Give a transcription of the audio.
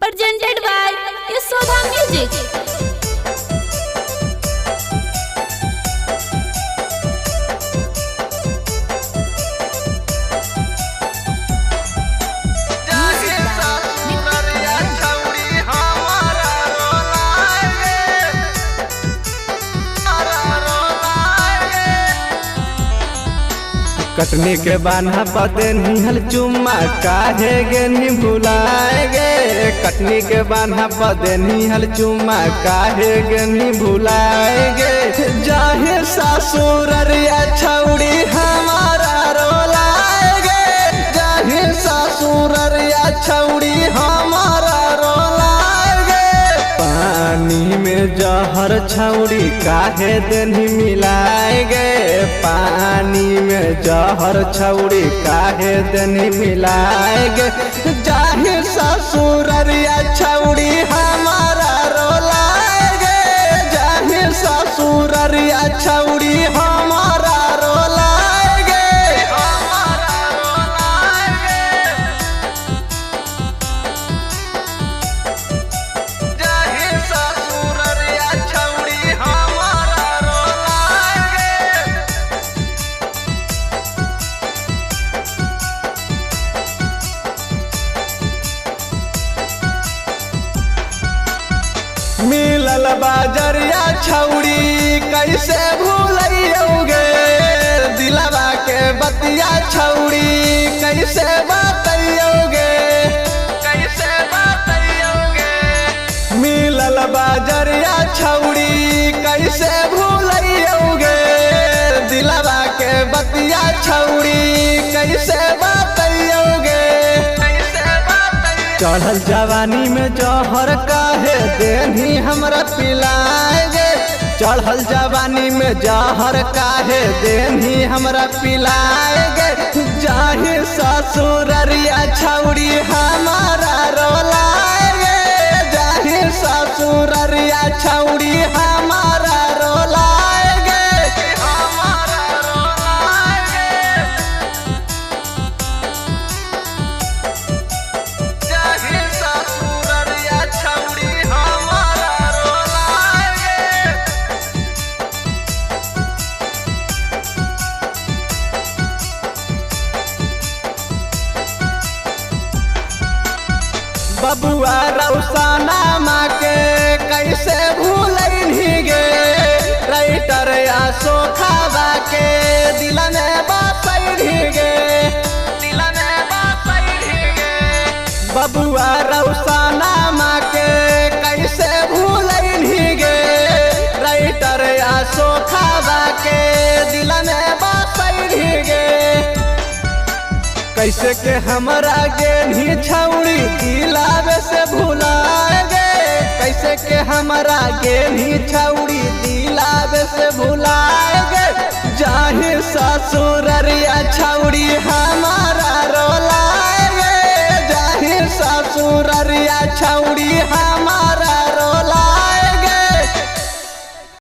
presented by Yasodha Music. कटनी के बान्हा पते निहल चुम्मा काहे गे नी भुलाएगे। कटनी के बान्हा पते निहल चुम्मा काहे गे नी भुलाएगे। जाहे सासुररिया छौड़ी हमारा रोलाएगे। जाहे सासुररिया छौड़ी हमारा रोलाएगे। पानी में जहर छौड़ी काहे देनी मिलाएगे। पानी में जहर छौड़ी काहे देनी मिलाएगे। जाहे ससुररिया छौड़ी हमारा रोलाएगे। जाहे ससुररिया छौड़ी हमारा रोलाएगे। जाहे ससुररिया छौड़ी हमारा रोलाएगे। मिलल बाजरिया छौड़ी कैसे भूलैयोगे। दिलवा के बतिया छौड़ी कैसे बतैयोगे। कैसे बतैयोगे। मिलल बाजरिया छौड़ी कैसे भूलैयोगे। दिलवा के बतिया छौड़ी कैसे बतैयोगे। चढ़ल जवानी में जहर काहे देनी हमरा पिलाएगे। चढ़ल जवानी में जहर काहे देनी हमरा पिलाएगे। जाहे ससुररिया छौड़ी हमारा रोलाएगे। जाहे ससुररिया छौड़ी हमारा रोलाएगे। हमारा रोलाएगे। जाहे ससुररिया छौड़ी हमारा रोलाएगे। बबुआ रौसाना माँ के कैसे भूलैनी गे। राइटर या सोखावा के दिल में बसैनी गे। दिल में बसैनी गे। बबुआ रौसाना माँ के कैसे भूलैनी गे। राइटर या सोखावा के दिल में बसैनी गे। कैसे के हमरा गे नी छौड़ी दिलावे से भुलाएगे। कैसे के हमरा गे नी छौड़ी दिलावे से भुलाएगे। जाहे ससुररिया छौड़ी हमारा